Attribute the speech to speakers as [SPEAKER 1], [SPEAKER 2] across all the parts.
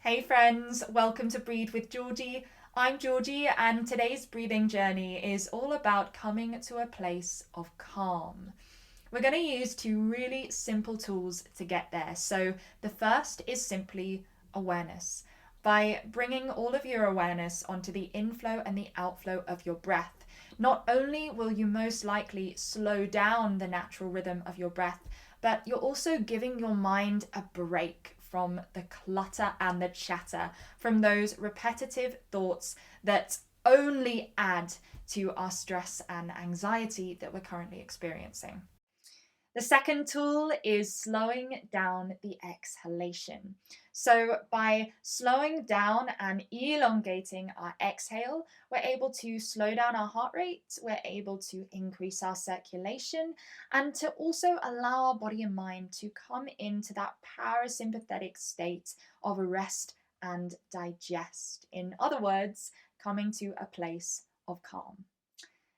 [SPEAKER 1] Hey friends, welcome to Breathe with Georgie. I'm Georgie, and today's breathing journey is all about coming to a place of calm. We're going to use two really simple tools to get there. So, the first is simply awareness. By bringing all of your awareness onto the inflow and the outflow of your breath, not only will you most likely slow down the natural rhythm of your breath, but you're also giving your mind a break from the clutter and the chatter, from those repetitive thoughts that only add to our stress and anxiety that we're currently experiencing. The second tool is slowing down the exhalation. So, by slowing down and elongating our exhale, we're able to slow down our heart rate, we're able to increase our circulation, and to also allow our body and mind to come into that parasympathetic state of rest and digest. In other words, coming to a place of calm.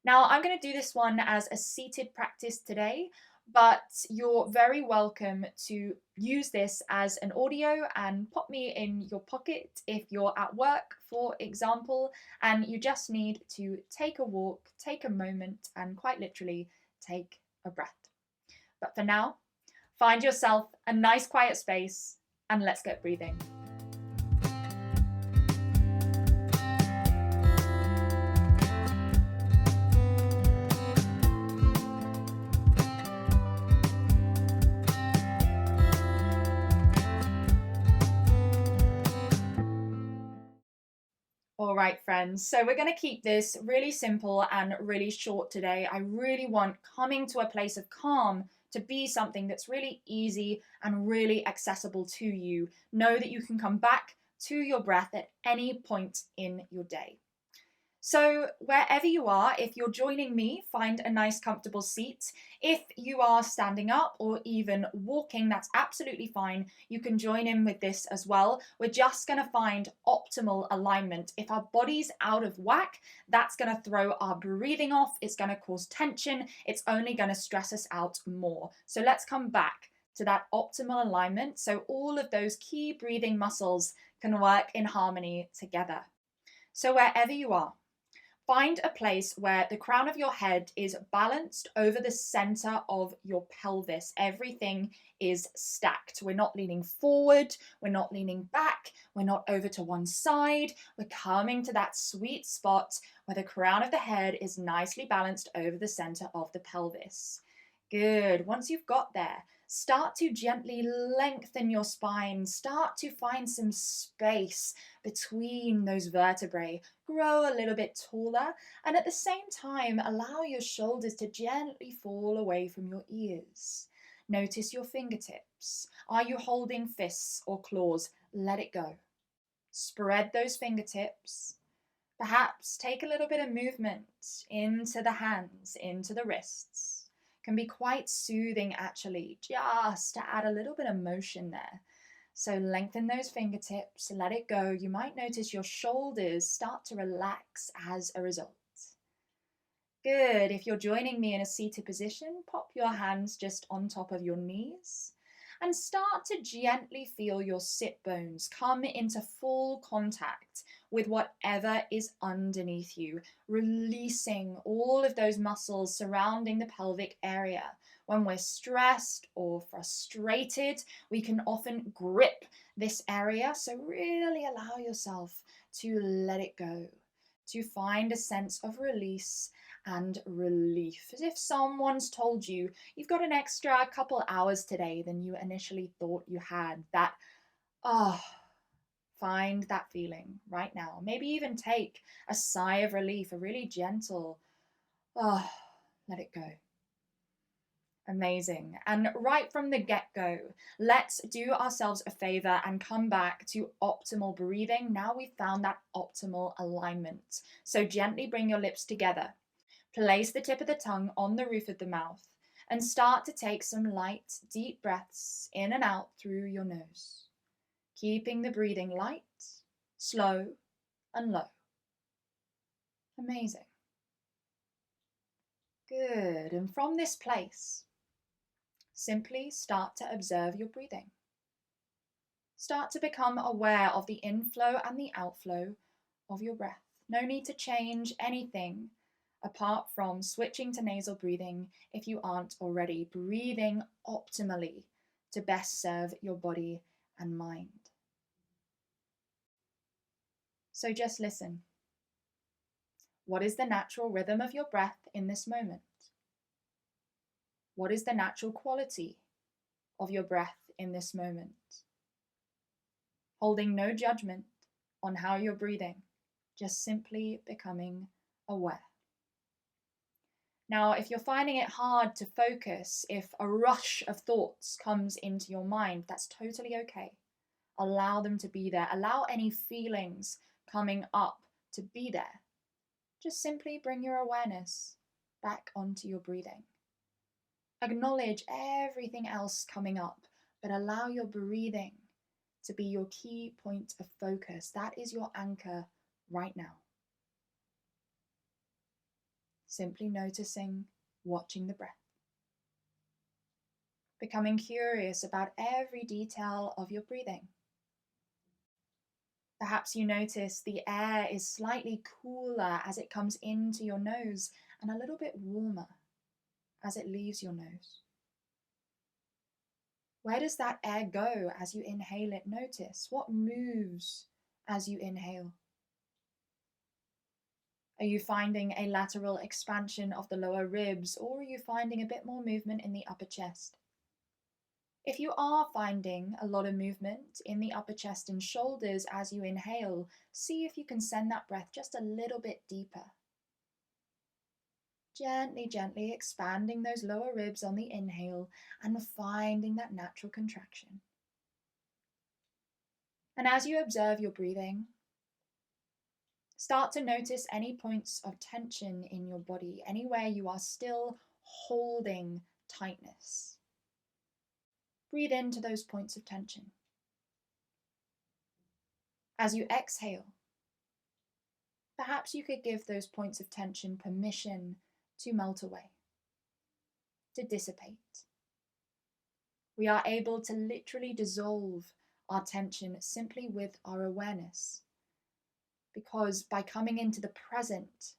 [SPEAKER 1] Now, I'm going to do this one as a seated practice today, but you're very welcome to use this as an audio and pop me in your pocket if you're at work, for example, and you just need to take a walk, take a moment, and quite literally take a breath. But for now, find yourself a nice quiet space and let's get breathing. All right, friends. So we're going to keep this really simple and really short today. I really want coming to a place of calm to be something that's really easy and really accessible to you. Know that you can come back to your breath at any point in your day. So, wherever you are, if you're joining me, find a nice comfortable seat. If you are standing up or even walking, that's absolutely fine. You can join in with this as well. We're just going to find optimal alignment. If our body's out of whack, that's going to throw our breathing off. It's going to cause tension. It's only going to stress us out more. So, let's come back to that optimal alignment so all of those key breathing muscles can work in harmony together. So, wherever you are, find a place where the crown of your head is balanced over the center of your pelvis. Everything is stacked. We're not leaning forward, we're not leaning back, we're not over to one side. We're coming to that sweet spot where the crown of the head is nicely balanced over the center of the pelvis. Good. Once you've got there, start to gently lengthen your spine. Start to find some space between those vertebrae. Grow a little bit taller, and at the same time, allow your shoulders to gently fall away from your ears. Notice your fingertips. Are you holding fists or claws? Let it go. Spread those fingertips. Perhaps take a little bit of movement into the hands, into the wrists. Can be quite soothing actually, just to add a little bit of motion there. So lengthen those fingertips, let it go. You might notice your shoulders start to relax as a result. Good. If you're joining me in a seated position, pop your hands just on top of your knees and start to gently feel your sit bones come into full contact with whatever is underneath you, releasing all of those muscles surrounding the pelvic area. When we're stressed or frustrated, we can often grip this area. So really allow yourself to let it go, to find a sense of release and relief, as if someone's told you you've got an extra couple hours today than you initially thought you had. That, oh, find that feeling right now. Maybe even take a sigh of relief, a really gentle, oh, let it go. Amazing. And right from the get-go, let's do ourselves a favor and come back to optimal breathing. Now we've found that optimal alignment. So gently bring your lips together. Place the tip of the tongue on the roof of the mouth and start to take some light, deep breaths in and out through your nose, keeping the breathing light, slow, and low. Amazing. Good. And from this place, simply start to observe your breathing. Start to become aware of the inflow and the outflow of your breath. No need to change anything apart from switching to nasal breathing if you aren't already breathing optimally to best serve your body and mind. So just listen. What is the natural rhythm of your breath in this moment? What is the natural quality of your breath in this moment? Holding no judgment on how you're breathing, just simply becoming aware. Now, if you're finding it hard to focus, if a rush of thoughts comes into your mind, that's totally okay. Allow them to be there. Allow any feelings coming up to be there. Just simply bring your awareness back onto your breathing. Acknowledge everything else coming up, but allow your breathing to be your key point of focus. That is your anchor right now. Simply noticing, watching the breath. Becoming curious about every detail of your breathing. Perhaps you notice the air is slightly cooler as it comes into your nose and a little bit warmer as it leaves your nose. Where does that air go as you inhale it? Notice what moves as you inhale. Are you finding a lateral expansion of the lower ribs, or are you finding a bit more movement in the upper chest? If you are finding a lot of movement in the upper chest and shoulders as you inhale, see if you can send that breath just a little bit deeper. Gently, gently expanding those lower ribs on the inhale and finding that natural contraction. And as you observe your breathing, start to notice any points of tension in your body, anywhere you are still holding tightness. Breathe into those points of tension. As you exhale, perhaps you could give those points of tension permission to melt away, to dissipate. We are able to literally dissolve our tension simply with our awareness. Because by coming into the present,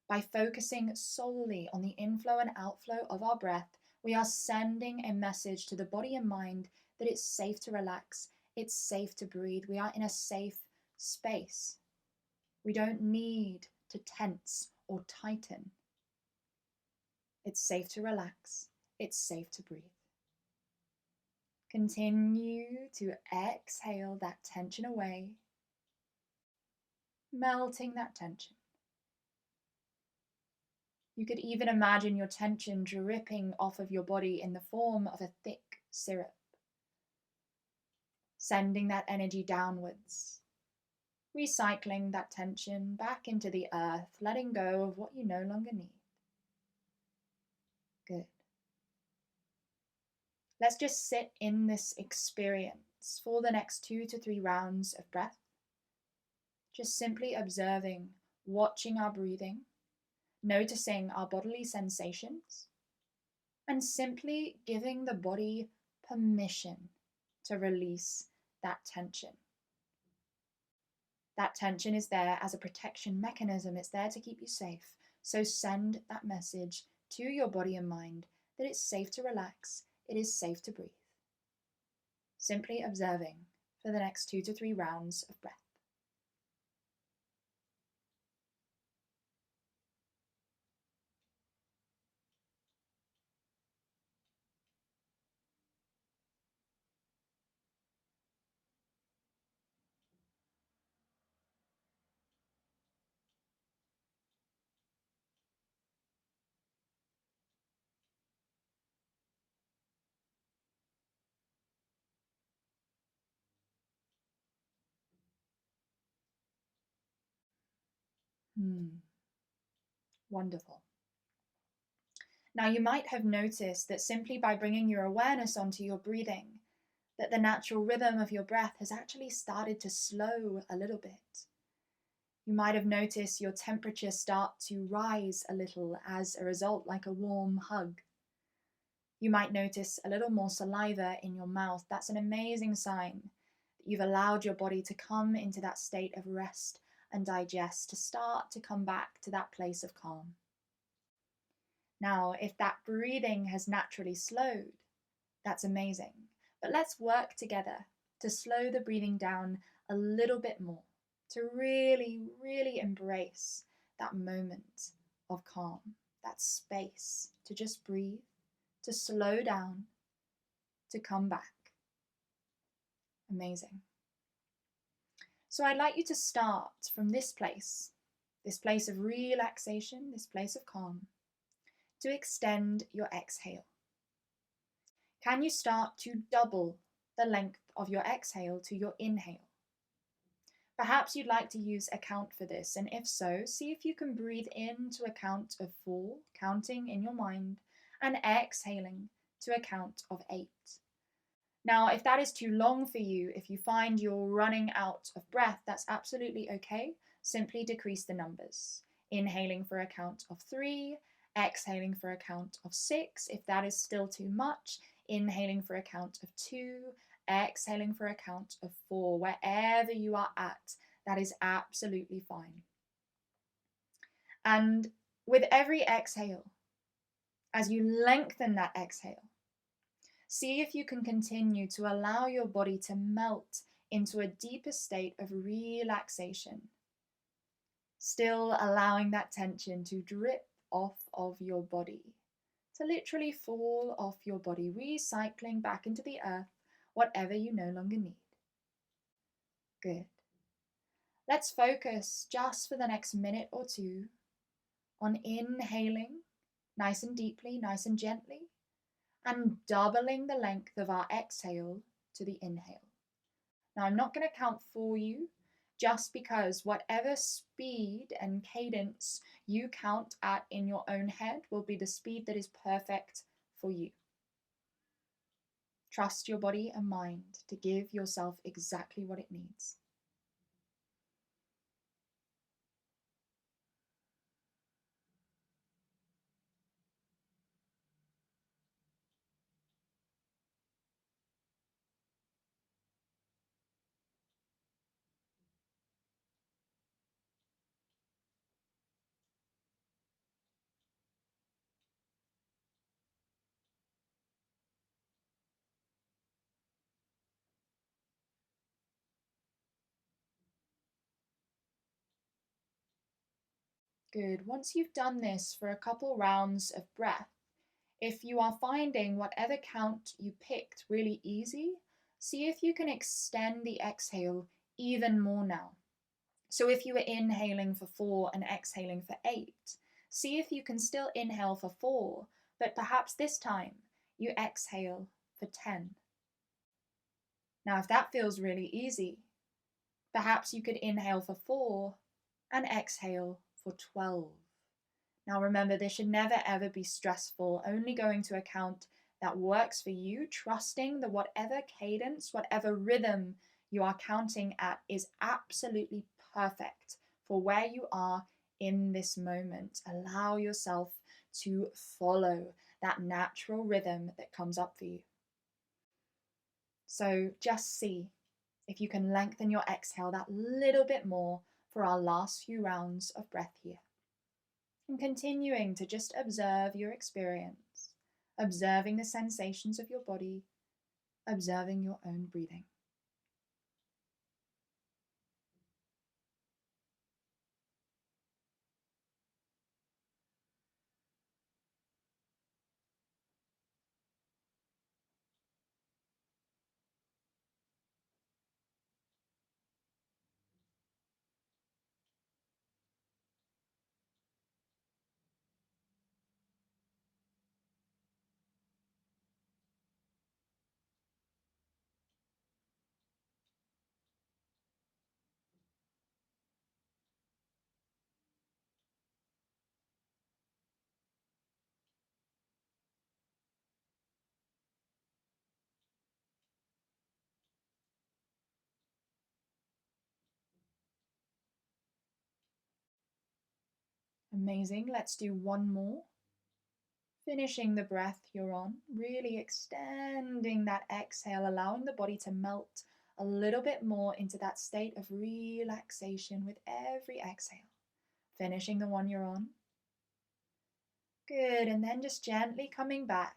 [SPEAKER 1] by focusing solely on the inflow and outflow of our breath, we are sending a message to the body and mind that it's safe to relax, it's safe to breathe, we are in a safe space. We don't need to tense or tighten. It's safe to relax, it's safe to breathe. Continue to exhale that tension away, melting that tension. You could even imagine your tension dripping off of your body in the form of a thick syrup, sending that energy downwards, recycling that tension back into the earth, letting go of what you no longer need. Good. Let's just sit in this experience for the next 2 to 3 rounds of breath, just simply observing, watching our breathing, noticing our bodily sensations, and simply giving the body permission to release that tension. That tension is there as a protection mechanism. It's there to keep you safe. So send that message to your body and mind that it's safe to relax, it is safe to breathe. Simply observing for the next 2 to 3 rounds of breath. Wonderful. Now you might have noticed that simply by bringing your awareness onto your breathing, that the natural rhythm of your breath has actually started to slow a little bit. You might have noticed your temperature start to rise a little as a result, like a warm hug. You might notice a little more saliva in your mouth. That's an amazing sign that You've allowed your body to come into that state of rest and digest, to start to come back to that place of calm. Now, if that breathing has naturally slowed, that's amazing. But let's work together to slow the breathing down a little bit more, to really, really embrace that moment of calm, that space to just breathe, to slow down, to come back. Amazing. So I'd like you to start from this place of relaxation, this place of calm, to extend your exhale. Can you start to double the length of your exhale to your inhale? Perhaps you'd like to use a count for this, and if so, see if you can breathe in to a count of 4, counting in your mind, and exhaling to a count of 8. Now, if that is too long for you, if you find you're running out of breath, that's absolutely okay. Simply decrease the numbers. Inhaling for a count of 3, exhaling for a count of 6. If that is still too much, inhaling for a count of 2, exhaling for a count of 4. Wherever you are at, that is absolutely fine. And with every exhale, as you lengthen that exhale, see if you can continue to allow your body to melt into a deeper state of relaxation, still allowing that tension to drip off of your body, to literally fall off your body, recycling back into the earth whatever you no longer need. Good. Let's focus just for the next minute or two on inhaling nice and deeply, nice and gently, and doubling the length of our exhale to the inhale. Now, I'm not going to count for you, just because whatever speed and cadence you count at in your own head will be the speed that is perfect for you. Trust your body and mind to give yourself exactly what it needs. Good. Once you've done this for a couple rounds of breath, if you are finding whatever count you picked really easy, see if you can extend the exhale even more now. So if you were inhaling for 4 and exhaling for 8, see if you can still inhale for 4, but perhaps this time you exhale for 10. Now, if that feels really easy, perhaps you could inhale for 4 and exhale for 12. Now remember, this should never ever be stressful, only going to a count that works for you, trusting that whatever cadence, whatever rhythm you are counting at is absolutely perfect for where you are in this moment. Allow yourself to follow that natural rhythm that comes up for you. So just see if you can lengthen your exhale that little bit more for our last few rounds of breath here. And continuing to just observe your experience, observing the sensations of your body, observing your own breathing. Amazing. Let's do one more. Finishing the breath you're on, really extending that exhale, allowing the body to melt a little bit more into that state of relaxation with every exhale. Finishing the one you're on. Good, and then just gently coming back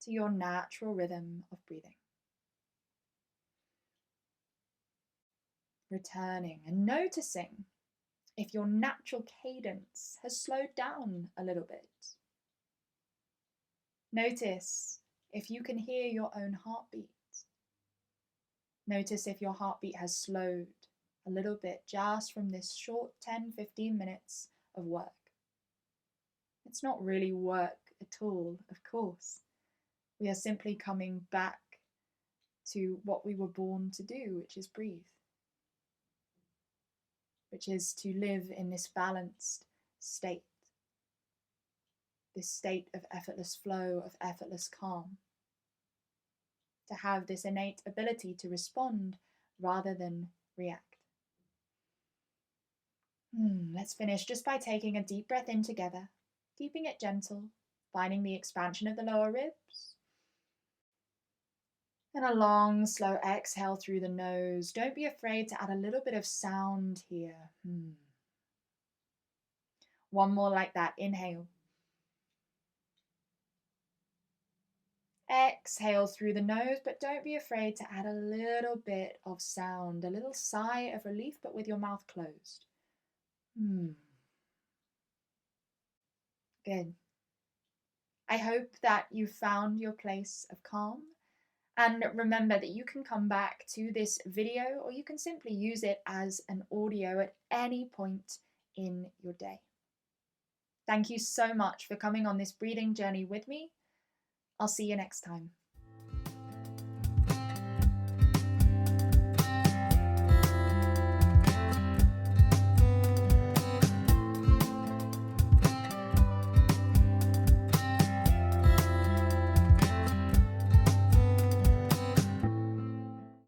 [SPEAKER 1] to your natural rhythm of breathing. Returning and noticing if your natural cadence has slowed down a little bit. Notice if you can hear your own heartbeat. Notice if your heartbeat has slowed a little bit just from this short 10-15 minutes of work. It's not really work at all, of course. We are simply coming back to what we were born to do, which is breathe, which is to live in this balanced state, this state of effortless flow, of effortless calm, to have this innate ability to respond rather than react. Let's finish just by taking a deep breath in together, keeping it gentle, finding the expansion of the lower ribs. And a long, slow exhale through the nose. Don't be afraid to add a little bit of sound here. One more like that. Inhale. Exhale through the nose, but don't be afraid to add a little bit of sound, a little sigh of relief, but with your mouth closed. Good. I hope that you found your place of calm. And remember that you can come back to this video, or you can simply use it as an audio at any point in your day. Thank you so much for coming on this breathing journey with me. I'll see you next time.